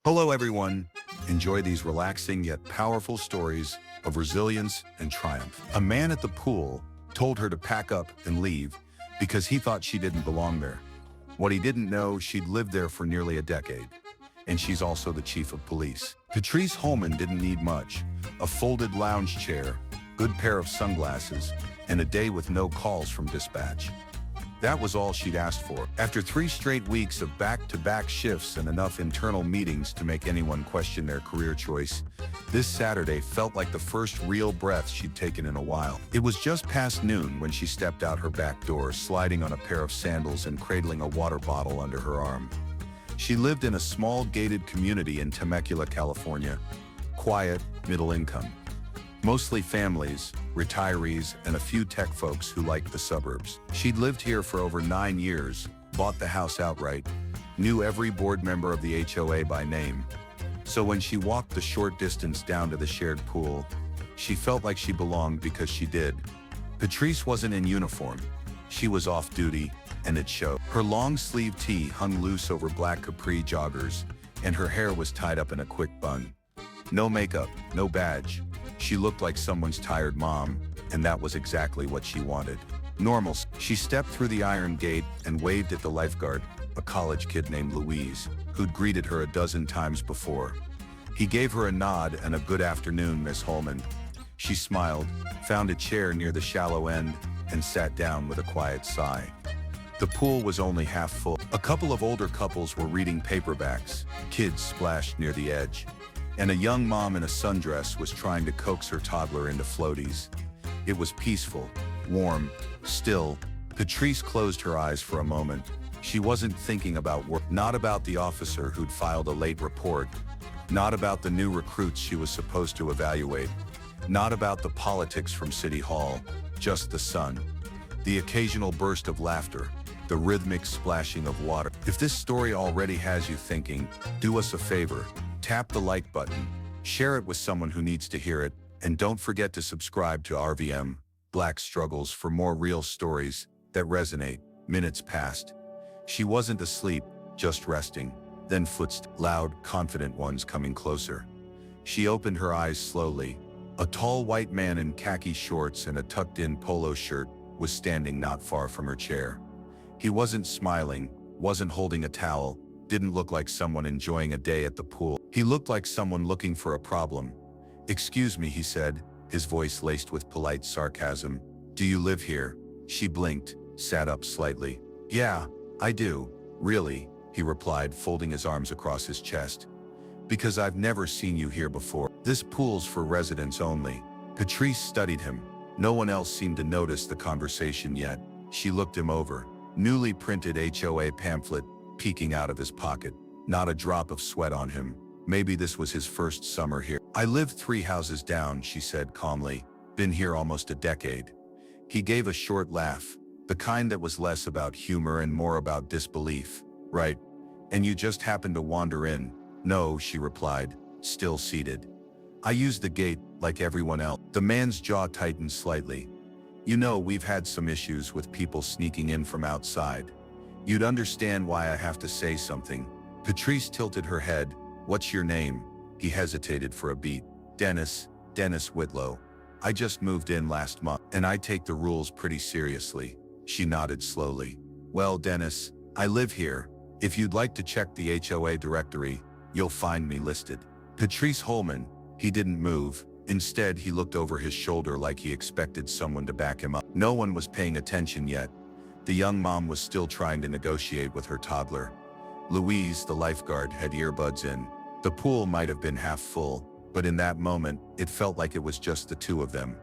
Hello, everyone. Enjoy these relaxing yet powerful stories of resilience and triumph. A man at the pool told her to pack up and leave because he thought she didn't belong there. What he didn't know, she'd lived there for nearly a decade, and she's also the chief of police. Patrice Hullman didn't need much: a folded lounge chair, good pair of sunglasses, and a day with no calls from dispatch. That was all she'd asked for. After 3 straight weeks of back-to-back shifts and enough internal meetings to make anyone question their career choice, this Saturday felt like the first real breath she'd taken in a while. It was just past noon when she stepped out her back door, sliding on a pair of sandals and cradling a water bottle under her arm. She lived in a small gated community in Temecula, California. Quiet, middle income. Mostly families, retirees, and a few tech folks who liked the suburbs. She'd lived here for over 9 years, bought the house outright, knew every board member of the HOA by name. So when she walked the short distance down to the shared pool, she felt like she belonged because she did. Patrice wasn't in uniform. She was off duty, and it showed. Her long-sleeve tee hung loose over black capri joggers, and her hair was tied up in a quick bun. No makeup, no badge. She looked like someone's tired mom, and that was exactly what she wanted. Normal. She stepped through the iron gate and waved at the lifeguard, a college kid named Louise, who'd greeted her a dozen times before. He gave her a nod and a "Good afternoon, Miss Hullman." She smiled, found a chair near the shallow end, and sat down with a quiet sigh. The pool was only half full. A couple of older couples were reading paperbacks, kids splashed near the edge, and a young mom in a sundress was trying to coax her toddler into floaties. It was peaceful, warm, still. Patrice closed her eyes for a moment. She wasn't thinking about work, not about the officer who'd filed a late report, not about the new recruits she was supposed to evaluate, not about the politics from City Hall, just the sun, the occasional burst of laughter, the rhythmic splashing of water. If this story already has you thinking, do us a favor. Tap the like button, share it with someone who needs to hear it, and don't forget to subscribe to RVM Black Struggles for more real stories that resonate. Minutes passed. She wasn't asleep, just resting. Then footsteps, loud, confident ones coming closer. She opened her eyes slowly. A tall white man in khaki shorts and a tucked-in polo shirt was standing not far from her chair. He wasn't smiling, wasn't holding a towel, didn't look like someone enjoying a day at the pool. He looked like someone looking for a problem. "Excuse me," he said, his voice laced with polite sarcasm. "Do you live here?" She blinked, sat up slightly. "Yeah, I do. Really?" he replied, folding his arms across his chest. "Because I've never seen you here before. This pool's for residents only." Patrice studied him. No one else seemed to notice the conversation yet. She looked him over. Newly printed HOA pamphlet peeking out of his pocket. Not a drop of sweat on him. Maybe this was his first summer here. "I live 3 houses down," she said calmly. "Been here almost a decade." He gave a short laugh, the kind that was less about humor and more about disbelief. "Right. And you just happened to wander in?" "No," she replied, still seated. "I used the gate, like everyone else." The man's jaw tightened slightly. "You know, we've had some issues with people sneaking in from outside. You'd understand why I have to say something." Patrice tilted her head. "What's your name?" He hesitated for a beat. Dennis Whitlow. "I just moved in last month, and I take the rules pretty seriously." She nodded slowly. "Well, Dennis, I live here. If you'd like to check the HOA directory, you'll find me listed." Patrice Hullman. He didn't move. Instead, he looked over his shoulder like he expected someone to back him up. No one was paying attention yet. The young mom was still trying to negotiate with her toddler. Louise, the lifeguard, had earbuds in. The pool might have been half full, but in that moment, it felt like it was just the two of them.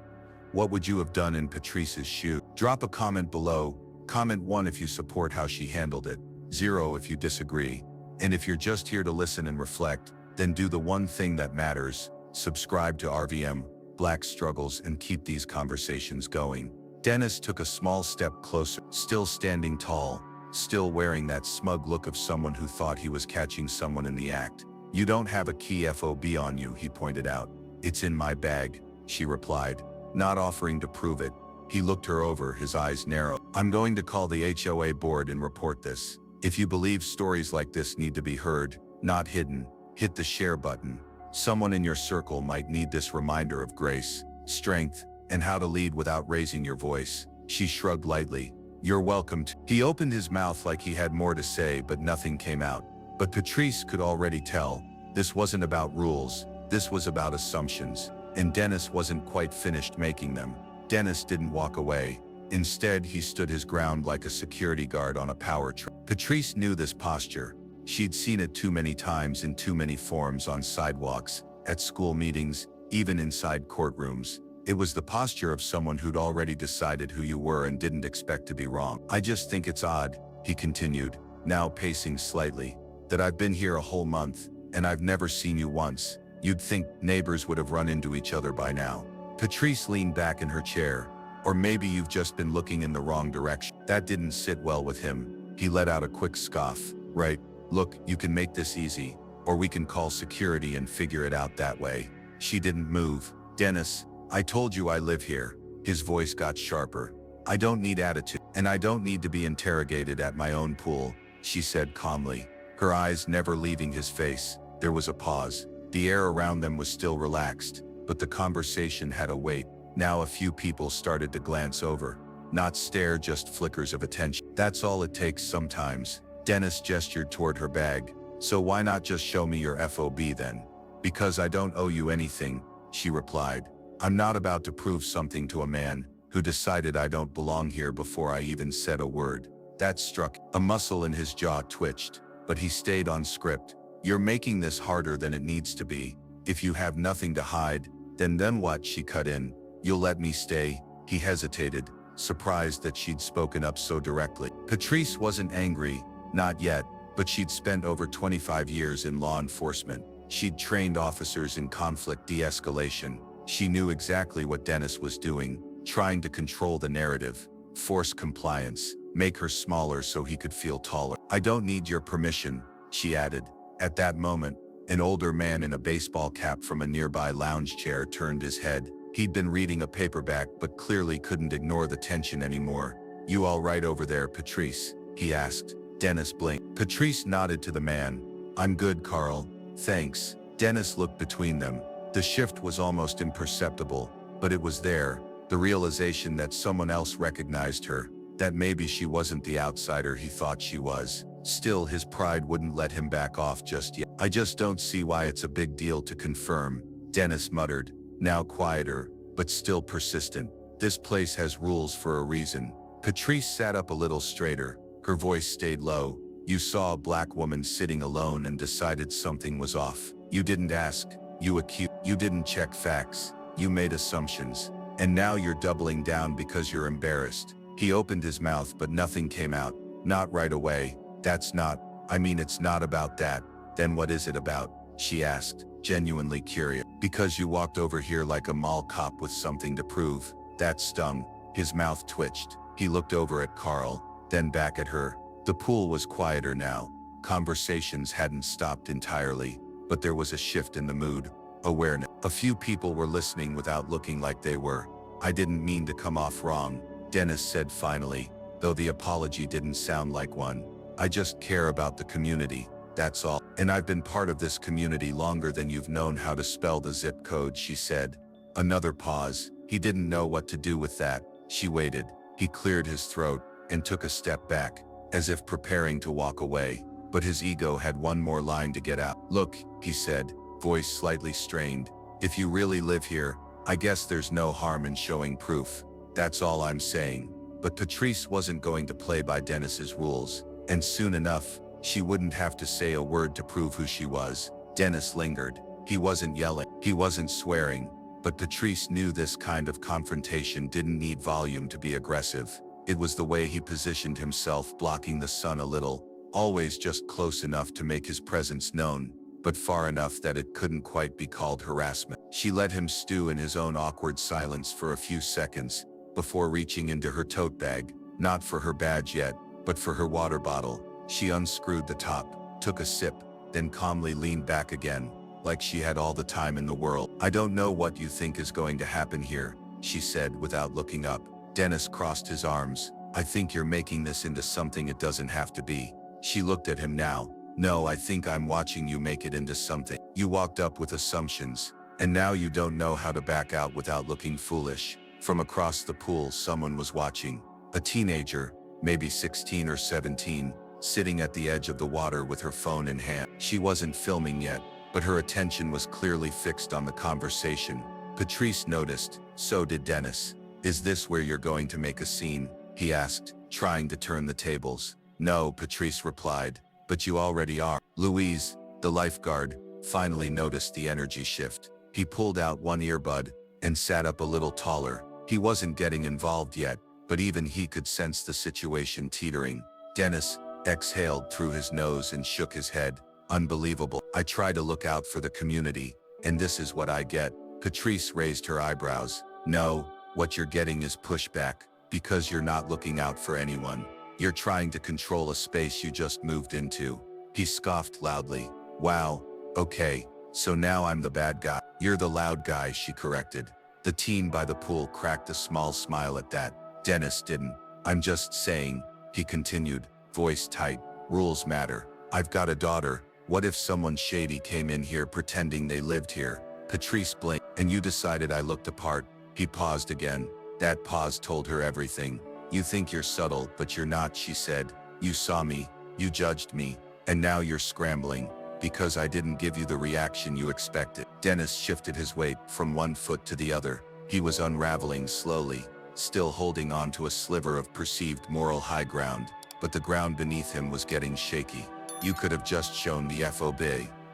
What would you have done in Patrice's shoe? Drop a comment below. Comment 1 if you support how she handled it, 0 if you disagree. And if you're just here to listen and reflect, then do the one thing that matters: subscribe to RVM Black Struggles and keep these conversations going. Dennis took a small step closer, still standing tall, still wearing that smug look of someone who thought he was catching someone in the act. "You don't have a key FOB on you," he pointed out. "It's in my bag," she replied, not offering to prove it. He looked her over, his eyes narrow. "I'm going to call the HOA board and report this. If you believe stories like this need to be heard, not hidden," Hit the share button. Someone in your circle might need this reminder of grace, strength, and how to lead without raising your voice. She shrugged lightly. You're welcome to. He opened his mouth like he had more to say, but nothing came out. But Patrice could already tell. This wasn't about rules. This was about assumptions. And Dennis wasn't quite finished making them. Dennis didn't walk away. Instead, he stood his ground like a security guard on a power train. Patrice knew this posture. She'd seen it too many times in too many forms on sidewalks, at school meetings, even inside courtrooms. It was the posture of someone who'd already decided who you were and didn't expect to be wrong. I just think it's odd, he continued, now pacing slightly, that I've been here a whole month, and I've never seen you once. You'd think neighbors would have run into each other by now. Patrice leaned back in her chair. Or maybe you've just been looking in the wrong direction. That didn't sit well with him. He let out a quick scoff. Right, look, you can make this easy, or we can call security and figure it out that way. She didn't move. Dennis, I told you I live here. His voice got sharper. I don't need attitude, and I don't need to be interrogated at my own pool, she said calmly, her eyes never leaving his face. There was a pause. The air around them was still relaxed, but the conversation had a weight. Now a few people started to glance over. Not stare, just flickers of attention. That's all it takes sometimes. Dennis gestured toward her bag. So why not just show me your FOB then? Because I don't owe you anything, she replied. I'm not about to prove something to a man who decided I don't belong here before I even said a word. That struck. A muscle in his jaw twitched, but he stayed on script. You're making this harder than it needs to be. If you have nothing to hide, then what? She cut in. You'll let me stay? He hesitated, surprised that she'd spoken up so directly. Patrice wasn't angry, not yet, but she'd spent over 25 years in law enforcement. She'd trained officers in conflict de-escalation. She knew exactly what Dennis was doing, trying to control the narrative, force compliance, make her smaller so he could feel taller. I don't need your permission, she added. At that moment, an older man in a baseball cap from a nearby lounge chair turned his head. He'd been reading a paperback but clearly couldn't ignore the tension anymore. You all right over there, Patrice? He asked. Dennis blinked. Patrice nodded to the man. I'm good, Carl. Thanks. Dennis looked between them. The shift was almost imperceptible, but it was there, the realization that someone else recognized her, that maybe she wasn't the outsider he thought she was. Still, his pride wouldn't let him back off just yet. I just don't see why it's a big deal to confirm, Dennis muttered, now quieter, but still persistent. This place has rules for a reason. Patrice sat up a little straighter. Her voice stayed low. You saw a black woman sitting alone and decided something was off. You didn't ask. You accused. You didn't check facts. You made assumptions. And now you're doubling down because you're embarrassed. He opened his mouth but nothing came out. Not right away. It's not about that. Then what is it about? She asked, genuinely curious. Because you walked over here like a mall cop with something to prove. That stung. His mouth twitched. He looked over at Carl, then back at her. The pool was quieter now. Conversations hadn't stopped entirely, but there was a shift in the mood. Awareness. A few people were listening without looking like they were. I didn't mean to come off wrong, Dennis said finally, though the apology didn't sound like one. I just care about the community, that's all. And I've been part of this community longer than you've known how to spell the zip code, she said. Another pause. He didn't know what to do with that. She waited. He cleared his throat and took a step back, as if preparing to walk away. But his ego had one more line to get out. Look, he said, voice slightly strained. If you really live here, I guess there's no harm in showing proof. That's all I'm saying. But Patrice wasn't going to play by Dennis's rules. And soon enough, she wouldn't have to say a word to prove who she was. Dennis lingered. He wasn't yelling. He wasn't swearing. But Patrice knew this kind of confrontation didn't need volume to be aggressive. It was the way he positioned himself, blocking the sun a little, always just close enough to make his presence known, but far enough that it couldn't quite be called harassment. She let him stew in his own awkward silence for a few seconds, before reaching into her tote bag, not for her badge yet, but for her water bottle. She unscrewed the top, took a sip, then calmly leaned back again, like she had all the time in the world. I don't know what you think is going to happen here, she said without looking up. Dennis crossed his arms. I think you're making this into something it doesn't have to be. She looked at him now, No, I think I'm watching you make it into something. You walked up with assumptions, and now you don't know how to back out without looking foolish. From across the pool, someone was watching. A teenager, maybe 16 or 17, sitting at the edge of the water with her phone in hand. She wasn't filming yet, but her attention was clearly fixed on the conversation. Patrice noticed, so did Dennis. Is this where you're going to make a scene? He asked, trying to turn the tables. No, Patrice replied, but you already are. Louise, the lifeguard, finally noticed the energy shift. He pulled out one earbud and sat up a little taller. He wasn't getting involved yet, but even he could sense the situation teetering. Dennis exhaled through his nose and shook his head. Unbelievable. I try to look out for the community, and this is what I get. Patrice raised her eyebrows. No, what you're getting is pushback, because you're not looking out for anyone. You're trying to control a space you just moved into. He scoffed loudly. Wow, okay, so now I'm the bad guy. You're the loud guy, she corrected. The teen by the pool cracked a small smile at that. Dennis didn't. I'm just saying, he continued, voice tight. Rules matter. I've got a daughter. What if someone shady came in here pretending they lived here? Patrice blinked. And you decided I looked apart. He paused again. That pause told her everything. You think you're subtle, but you're not, she said. You saw me, you judged me, and now you're scrambling, because I didn't give you the reaction you expected. Dennis shifted his weight from one foot to the other. He was unraveling slowly, still holding on to a sliver of perceived moral high ground, but the ground beneath him was getting shaky. You could have just shown the FOB,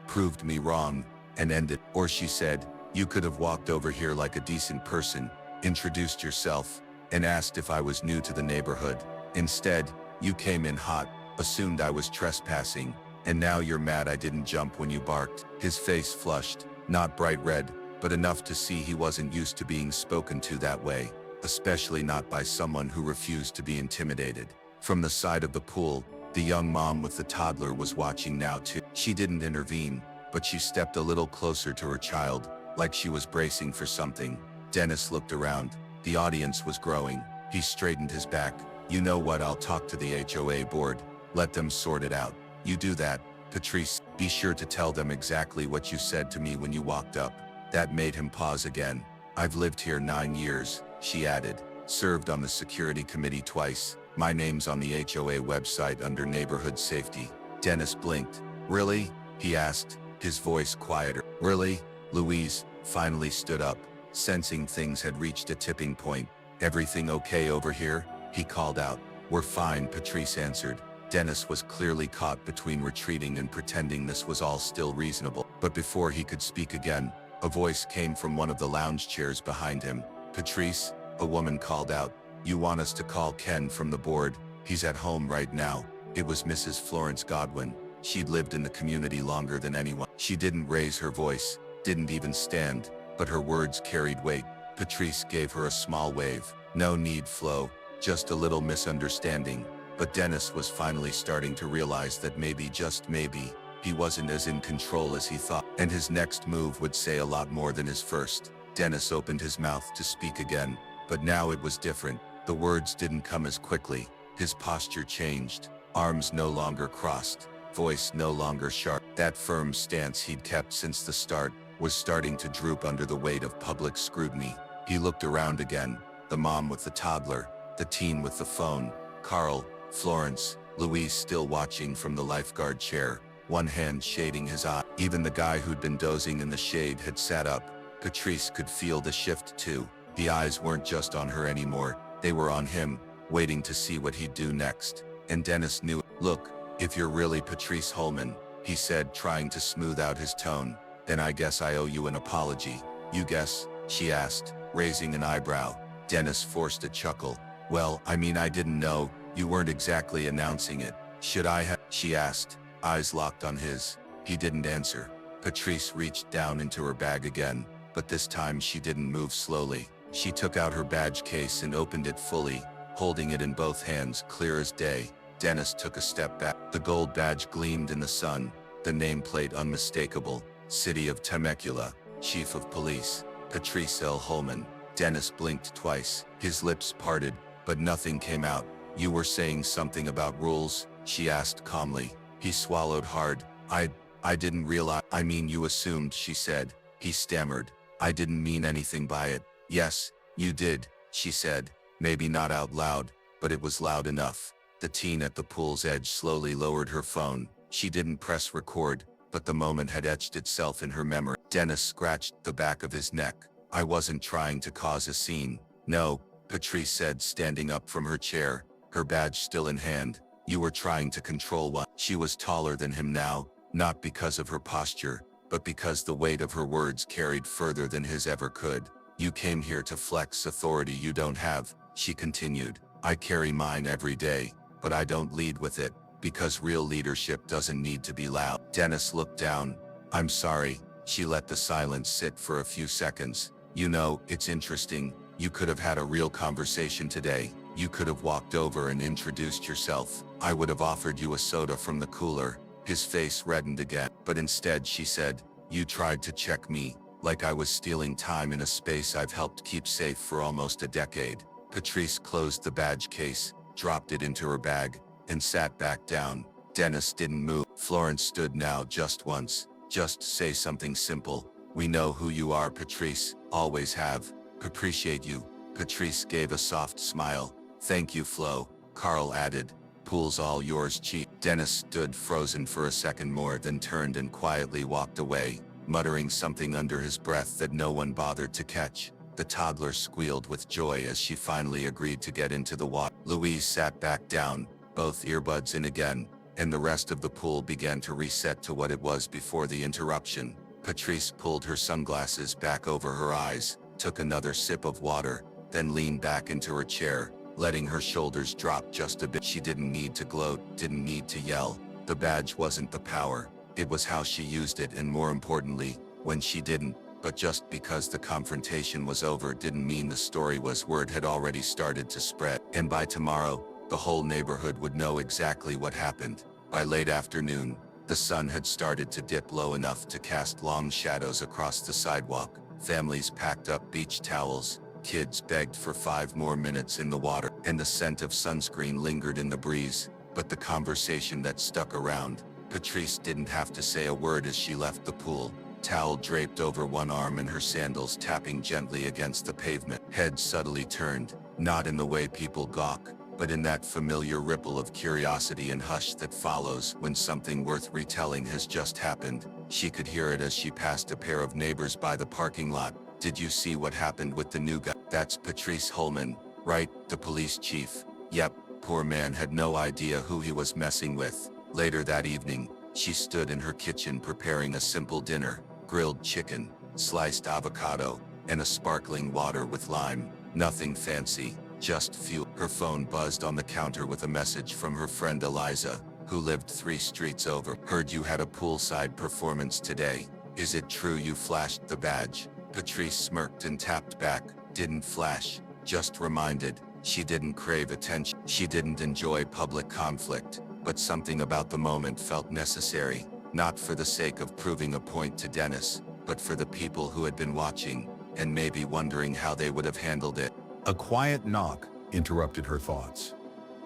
proved me wrong, and ended. Or she said, you could have walked over here like a decent person, introduced yourself, and asked if I was new to the neighborhood. Instead, you came in hot, assumed I was trespassing, and now you're mad I didn't jump when you barked. His face flushed, not bright red, but enough to see he wasn't used to being spoken to that way, especially not by someone who refused to be intimidated. From the side of the pool, the young mom with the toddler was watching now too. She didn't intervene, but she stepped a little closer to her child, like she was bracing for something. Dennis looked around. The audience was growing. He straightened his back. You know what, I'll talk to the HOA board. Let them sort it out. You do that, Patrice. Be sure to tell them exactly what you said to me when you walked up. That made him pause again. I've lived here 9 years, she added. Served on the security committee twice. My name's on the HOA website under neighborhood safety. Dennis blinked. Really? He asked, his voice quieter. Really? Louise finally stood up, sensing things had reached a tipping point. Everything okay over here? He called out. We're fine, Patrice answered. Dennis was clearly caught between retreating and pretending this was all still reasonable. But before he could speak again, a voice came from one of the lounge chairs behind him. Patrice, a woman called out. You want us to call Ken from the board? He's at home right now. It was Mrs. Florence Godwin. She'd lived in the community longer than anyone. She didn't raise her voice, didn't even stand, but her words carried weight. Patrice gave her a small wave. No need, Flo, just a little misunderstanding. But Dennis was finally starting to realize that maybe, just maybe, he wasn't as in control as he thought, and his next move would say a lot more than his first. Dennis opened his mouth to speak again, but now it was different. The words didn't come as quickly. His posture changed. Arms no longer crossed, voice no longer sharp. That firm stance he'd kept since the start was starting to droop under the weight of public scrutiny. He looked around again. The mom with the toddler, the teen with the phone, Carl, Florence, Louise still watching from the lifeguard chair, one hand shading his eye. Even the guy who'd been dozing in the shade had sat up. Patrice could feel the shift too. The eyes weren't just on her anymore, they were on him, waiting to see what he'd do next. And Dennis knew it. Look, if you're really Patrice Hullman, he said, trying to smooth out his tone, then I guess I owe you an apology. You guess? She asked, raising an eyebrow. Dennis forced a chuckle. Well, I mean, I didn't know. You weren't exactly announcing it. Should I have? She asked, eyes locked on his. He didn't answer. Patrice reached down into her bag again, but this time she didn't move slowly. She took out her badge case and opened it fully, holding it in both hands, clear as day. Dennis took a step back. The gold badge gleamed in the sun, the nameplate unmistakable. City of Temecula, Chief of Police, Patrice L. Hullman. Dennis blinked twice. His lips parted, but nothing came out. You were saying something about rules? She asked calmly. He swallowed hard. I didn't realize. I mean, you assumed, she said. He stammered. I didn't mean anything by it. Yes, you did, she said. Maybe not out loud, but it was loud enough. The teen at the pool's edge slowly lowered her phone. She didn't press record, but the moment had etched itself in her memory. Dennis scratched the back of his neck. I wasn't trying to cause a scene. No, Patrice said, standing up from her chair, her badge still in hand. You were trying to control what? She was taller than him now, not because of her posture, but because the weight of her words carried further than his ever could. You came here to flex authority you don't have, she continued. I carry mine every day, but I don't lead with it, because real leadership doesn't need to be loud. Dennis looked down. I'm sorry. She let the silence sit for a few seconds. You know, it's interesting. You could have had a real conversation today. You could have walked over and introduced yourself. I would have offered you a soda from the cooler. His face reddened again. But instead, she said, you tried to check me, like I was stealing time in a space I've helped keep safe for almost a decade. Patrice closed the badge case, dropped it into her bag, and sat back down. Dennis didn't move. Florence stood now just once. Just say something simple. We know who you are, Patrice. Always have. Appreciate you. Patrice gave a soft smile. Thank you, Flo. Carl added. Pool's all yours, Chief. Dennis stood frozen for a second more, then turned and quietly walked away, muttering something under his breath that no one bothered to catch. The toddler squealed with joy as she finally agreed to get into the water. Louise sat back down, both earbuds in again, and the rest of the pool began to reset to what it was before the interruption. Patrice pulled her sunglasses back over her eyes, took another sip of water, then leaned back into her chair, letting her shoulders drop just a bit. She didn't need to gloat, didn't need to yell. The badge wasn't the power, it was how she used it, and more importantly, when she didn't. But just because the confrontation was over didn't mean the story was. Word had already started to spread, and by tomorrow, the whole neighborhood would know exactly what happened. By late afternoon, the sun had started to dip low enough to cast long shadows across the sidewalk. Families packed up beach towels, kids begged for 5 more minutes in the water, and the scent of sunscreen lingered in the breeze. But the conversation that stuck around, Patrice didn't have to say a word as she left the pool, towel draped over one arm and her sandals tapping gently against the pavement. Head subtly turned, not in the way people gawk, but in that familiar ripple of curiosity and hush that follows when something worth retelling has just happened. She could hear it as she passed a pair of neighbors by the parking lot. Did you see what happened with the new guy? That's Patrice Hullman, right? The police chief. Yep, poor man had no idea who he was messing with. Later that evening, she stood in her kitchen preparing a simple dinner: grilled chicken, sliced avocado, and a sparkling water with lime. Nothing fancy, just fuel. Her phone buzzed on the counter with a message from her friend Eliza, who lived 3 streets over. Heard you had a poolside performance today. Is it true you flashed the badge? Patrice smirked and tapped back. Didn't flash, just reminded. She didn't crave attention. She didn't enjoy public conflict, but something about the moment felt necessary, not for the sake of proving a point to Dennis, but for the people who had been watching, and maybe wondering how they would have handled it. A quiet knock interrupted her thoughts.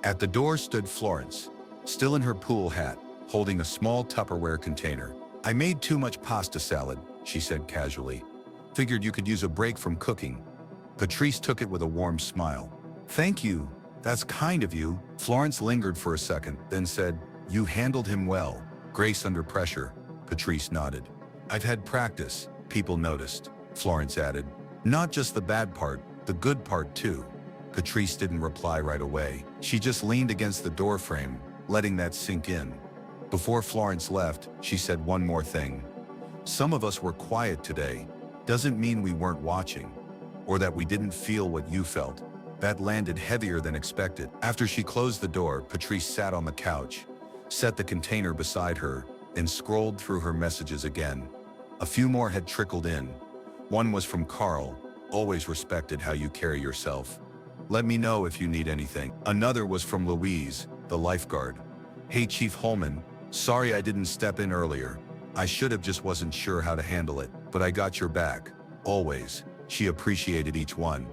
At the door stood Florence, still in her pool hat, holding a small Tupperware container. I made too much pasta salad, she said casually. Figured you could use a break from cooking. Patrice took it with a warm smile. Thank you. That's kind of you. Florence lingered for a second, then said, you handled him well. Grace under pressure. Patrice nodded. I've had practice, people noticed. Florence added. Not just the bad part, the good part too. Patrice didn't reply right away. She just leaned against the doorframe, letting that sink in. Before Florence left, she said one more thing. Some of us were quiet today. Doesn't mean we weren't watching, or that we didn't feel what you felt. That landed heavier than expected. After she closed the door, Patrice sat on the couch, set the container beside her, and scrolled through her messages again. A few more had trickled in. One was from Carl. Always respected how you carry yourself. Let me know if you need anything. Another was from Louise, the lifeguard. Hey Chief Hullman, sorry I didn't step in earlier. I should have, just wasn't sure how to handle it, but I got your back. Always. She appreciated each one.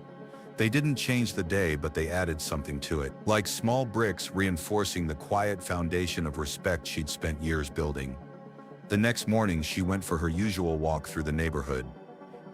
They didn't change the day, but they added something to it, like small bricks reinforcing the quiet foundation of respect she'd spent years building. The next morning, she went for her usual walk through the neighborhood.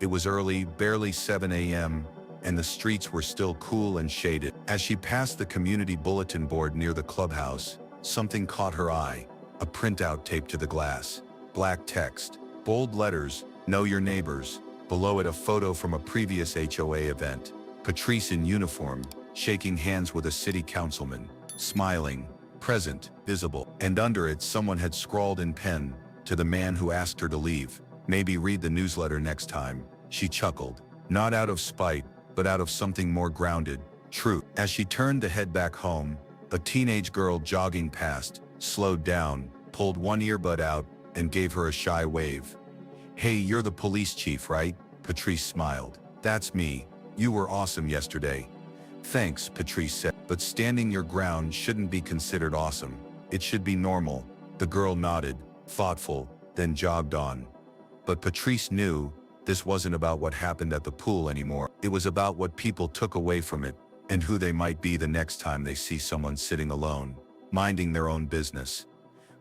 It was early, barely 7 a.m., and the streets were still cool and shaded. As she passed the community bulletin board near the clubhouse, something caught her eye, a printout taped to the glass. Black text, bold letters, "Know your neighbors." Below it, a photo from a previous HOA event. Patrice in uniform, shaking hands with a city councilman, smiling, present, visible. And under it, someone had scrawled in pen, "To the man who asked her to leave, maybe read the newsletter next time." She chuckled, not out of spite, but out of something more grounded, true. As she turned to head back home, a teenage girl jogging past slowed down, pulled one earbud out, and gave her a shy wave. "Hey, you're the police chief, right?" Patrice smiled. "That's me. You were awesome yesterday." "Thanks," Patrice said, "but standing your ground shouldn't be considered awesome. It should be normal." The girl nodded, thoughtful, then jogged on. But Patrice knew this wasn't about what happened at the pool anymore. It was about what people took away from it, and who they might be the next time they see someone sitting alone, minding their own business.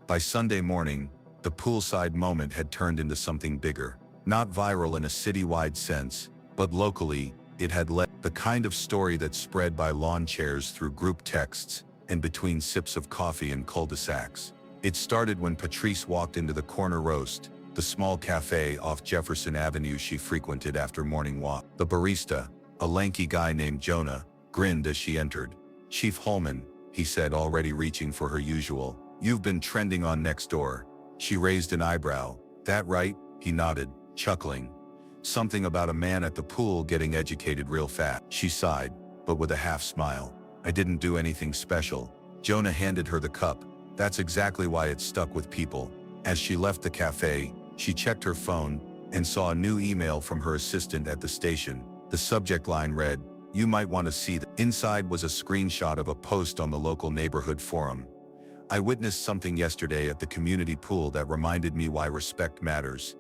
By Sunday morning, the poolside moment had turned into something bigger. Not viral in a citywide sense, but locally, it had led the kind of story that spread by lawn chairs through group texts and between sips of coffee in cul-de-sacs. It started when Patrice walked into the Corner Roast, the small cafe off Jefferson Avenue she frequented after morning walk. The barista, a lanky guy named Jonah, grinned as she entered. "Chief Hullman," he said, already reaching for her usual. "You've been trending on Nextdoor." She raised an eyebrow. "That right?" He nodded, chuckling. "Something about a man at the pool getting educated real fast." She sighed, but with a half smile. "I didn't do anything special." Jonah handed her the cup. "That's exactly why it stuck with people." As she left the cafe, she checked her phone and saw a new email from her assistant at the station. The subject line read, "You might want to see that." Inside was a screenshot of a post on the local neighborhood forum. "I witnessed something yesterday at the community pool that reminded me why respect matters."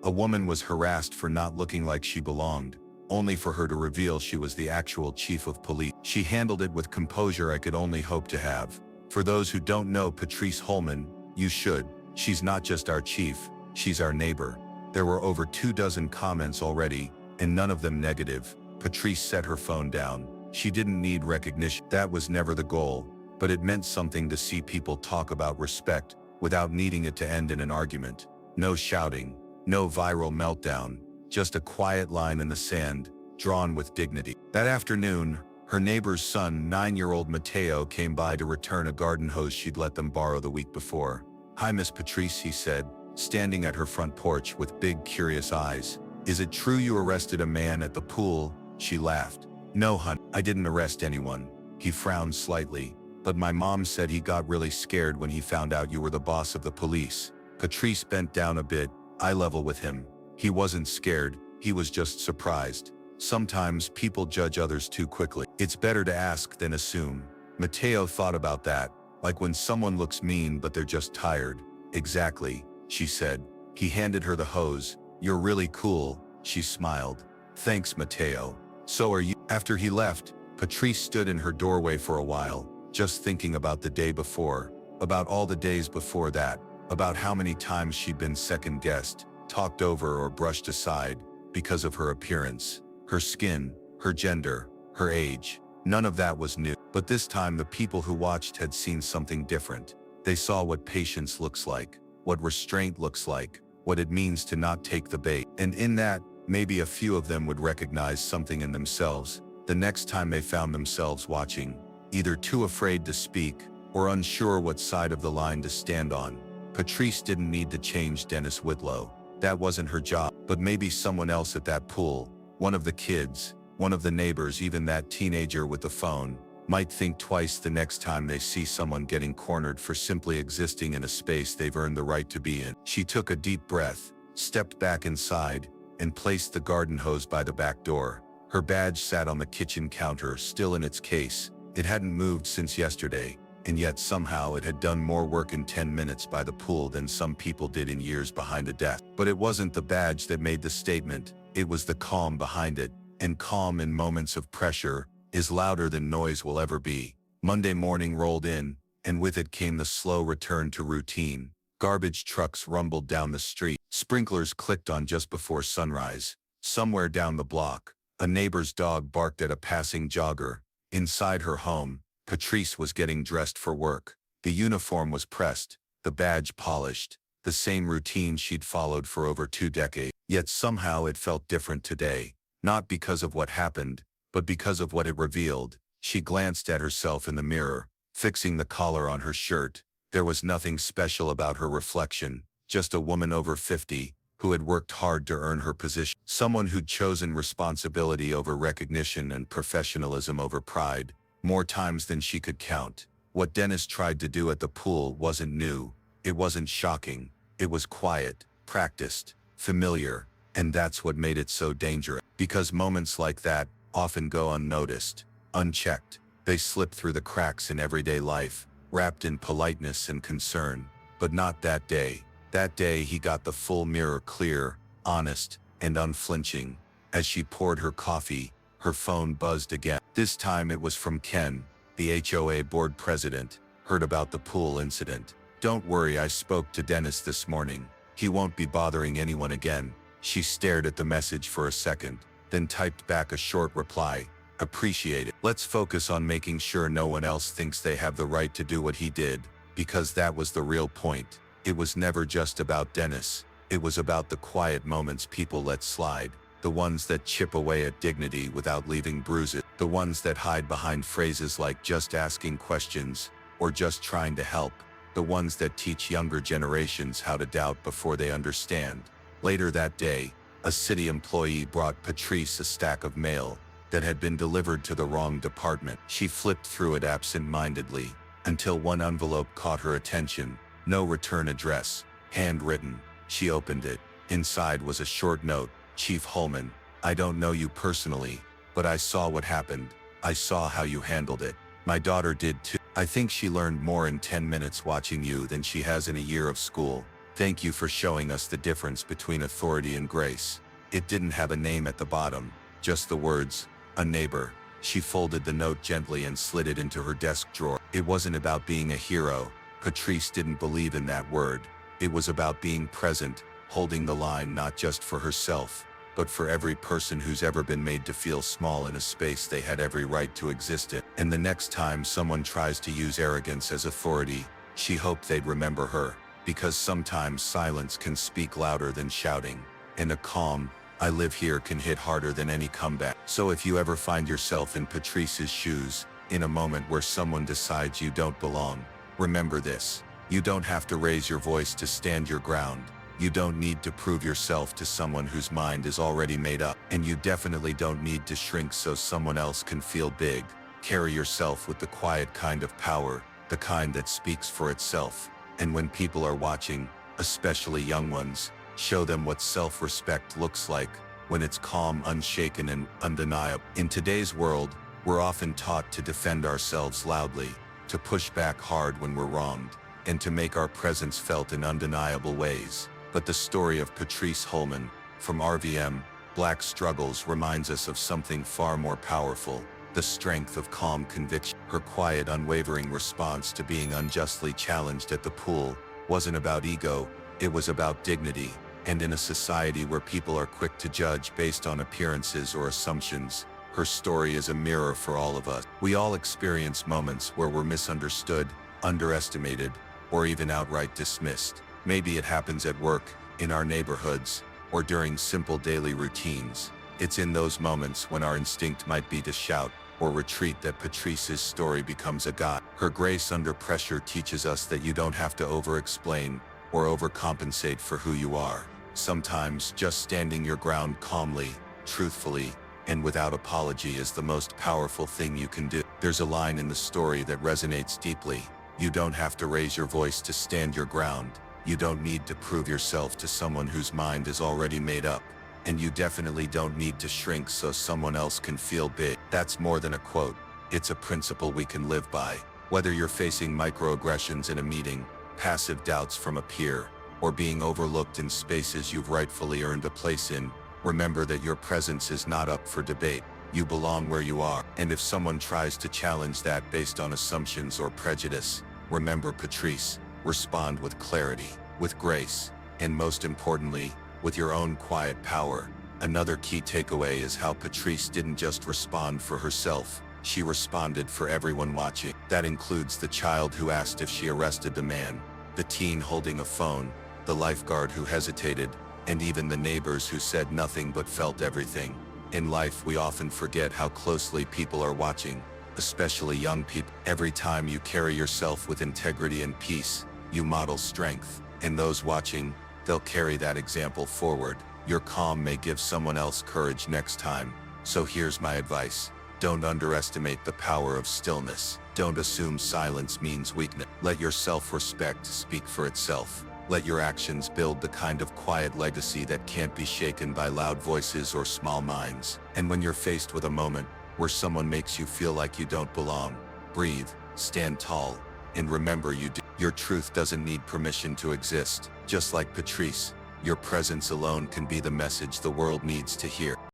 A woman was harassed for not looking like she belonged, only for her to reveal she was the actual chief of police. She handled it with composure I could only hope to have. For those who don't know Patrice Hullman, you should. She's not just our chief, she's our neighbor. There were over 24 comments already, and none of them negative. Patrice set her phone down. She didn't need recognition. That was never the goal, but it meant something to see people talk about respect without needing it to end in an argument. No shouting, no viral meltdown, just a quiet line in the sand, drawn with dignity. That afternoon, her neighbor's son, 9-year-old Mateo, came by to return a garden hose she'd let them borrow the week before. "Hi, Miss Patrice," he said, standing at her front porch with big, curious eyes. "Is it true you arrested a man at the pool?" She laughed. "No, hon, I didn't arrest anyone." He frowned slightly. "But my mom said he got really scared when he found out you were the boss of the police." Patrice bent down a bit, eye level with him. He wasn't scared, he was just surprised. Sometimes people judge others too quickly. It's better to ask than assume. Mateo thought about that, like when someone looks mean but they're just tired. "Exactly," she said. He handed her the hose. "You're really cool," she smiled. "Thanks, Mateo. So are you." After he left, Patrice stood in her doorway for a while, just thinking about the day before, about all the days before that, about how many times she'd been second-guessed, talked over or brushed aside, because of her appearance, her skin, her gender, her age. None of that was new. But this time the people who watched had seen something different. They saw what patience looks like, what restraint looks like, what it means to not take the bait. And in that, maybe a few of them would recognize something in themselves the next time they found themselves watching, either too afraid to speak or unsure what side of the line to stand on. Patrice didn't need to change Dennis Whitlow. That wasn't her job. But maybe someone else at that pool, one of the kids, one of the neighbors, even that teenager with the phone, might think twice the next time they see someone getting cornered for simply existing in a space they've earned the right to be in. She took a deep breath, stepped back inside, and placed the garden hose by the back door. Her badge sat on the kitchen counter, still in its case. It hadn't moved since yesterday, and yet somehow it had done more work in 10 minutes by the pool than some people did in years behind a desk. But it wasn't the badge that made the statement, it was the calm behind it. and calm in moments of pressure is louder than noise will ever be. Monday morning rolled in, and with it came the slow return to routine. Garbage trucks rumbled down the street. Sprinklers clicked on just before sunrise. Somewhere down the block, a neighbor's dog barked at a passing jogger. Inside her home, Patrice was getting dressed for work. The uniform was pressed, the badge polished, the same routine she'd followed for over 2 decades. Yet somehow it felt different today, not because of what happened, but because of what it revealed. She glanced at herself in the mirror, fixing the collar on her shirt. There was nothing special about her reflection, just a woman over 50, who had worked hard to earn her position. Someone who'd chosen responsibility over recognition and professionalism over pride, more times than she could count. What Dennis tried to do at the pool wasn't new, it wasn't shocking, it was quiet, practiced, familiar, and that's what made it so dangerous. Because moments like that often go unnoticed, unchecked. They slip through the cracks in everyday life, wrapped in politeness and concern. But not that day. That day he got the full mirror, clear, honest, and unflinching. As she poured her coffee, her phone buzzed again. This time it was from Ken, the HOA board president. Heard about the pool incident. Don't worry, I spoke to Dennis this morning. He won't be bothering anyone again. She stared at the message for a second, then typed back a short reply. Appreciate it. Let's focus on making sure no one else thinks they have the right to do what he did, because that was the real point. It was never just about Dennis. It was about the quiet moments people let slide, the ones that chip away at dignity without leaving bruises, the ones that hide behind phrases like just asking questions or just trying to help, the ones that teach younger generations how to doubt before they understand. Later that day, a city employee brought Patrice a stack of mail that had been delivered to the wrong department. She flipped through it absent-mindedly until one envelope caught her attention. No return address, handwritten. She opened it. Inside was a short note. Chief Hullman, I don't know you personally, but I saw what happened. I saw how you handled it. My daughter did too. I think she learned more in 10 minutes watching you than she has in a year of school. Thank you for showing us the difference between authority and grace. It didn't have a name at the bottom, just the words, a neighbor. She folded the note gently and slid it into her desk drawer. It wasn't about being a hero. Patrice didn't believe in that word. It was about being present, holding the line not just for herself, but for every person who's ever been made to feel small in a space they had every right to exist in. And the next time someone tries to use arrogance as authority, she hoped they'd remember her, because sometimes silence can speak louder than shouting, and a calm, I live here can hit harder than any comeback. So if you ever find yourself in Patrice's shoes, in a moment where someone decides you don't belong, remember this. You don't have to raise your voice to stand your ground. You don't need to prove yourself to someone whose mind is already made up. And you definitely don't need to shrink so someone else can feel big. Carry yourself with the quiet kind of power, the kind that speaks for itself. And when people are watching, especially young ones, show them what self-respect looks like when it's calm, unshaken, and undeniable. In today's world, we're often taught to defend ourselves loudly, to push back hard when we're wronged, and to make our presence felt in undeniable ways. But the story of Patrice Hullman, from Rvmblackstruggles, reminds us of something far more powerful: the strength of calm conviction. Her quiet, unwavering response to being unjustly challenged at the pool wasn't about ego, it was about dignity. And in a society where people are quick to judge based on appearances or assumptions, her story is a mirror for all of us. We all experience moments where we're misunderstood, underestimated, or even outright dismissed. Maybe it happens at work, in our neighborhoods, or during simple daily routines. It's in those moments when our instinct might be to shout or retreat that Patrice's story becomes a guide. Her grace under pressure teaches us that you don't have to over-explain or overcompensate for who you are. Sometimes just standing your ground calmly, truthfully, and without apology is the most powerful thing you can do. There's a line in the story that resonates deeply. You don't have to raise your voice to stand your ground. You don't need to prove yourself to someone whose mind is already made up. And you definitely don't need to shrink so someone else can feel big. That's more than a quote. It's a principle we can live by. Whether you're facing microaggressions in a meeting, passive doubts from a peer, or being overlooked in spaces you've rightfully earned a place in, Remember that your presence is not up for debate. You belong where you are. And if someone tries to challenge that based on assumptions or prejudice, remember Patrice, respond with clarity, with grace, and most importantly, with your own quiet power. Another key takeaway is how Patrice didn't just respond for herself, she responded for everyone watching. That includes the child who asked if she arrested the man, the teen holding a phone, the lifeguard who hesitated, and even the neighbors who said nothing but felt everything. In life, we often forget how closely people are watching, especially young people. Every time you carry yourself with integrity and peace, you model strength. And those watching, they'll carry that example forward. Your calm may give someone else courage next time. So here's my advice. Don't underestimate the power of stillness. Don't assume silence means weakness. Let your self-respect speak for itself. Let your actions build the kind of quiet legacy that can't be shaken by loud voices or small minds. And when you're faced with a moment where someone makes you feel like you don't belong, breathe, stand tall, and remember you do. Your truth doesn't need permission to exist. Just like Patrice, your presence alone can be the message the world needs to hear.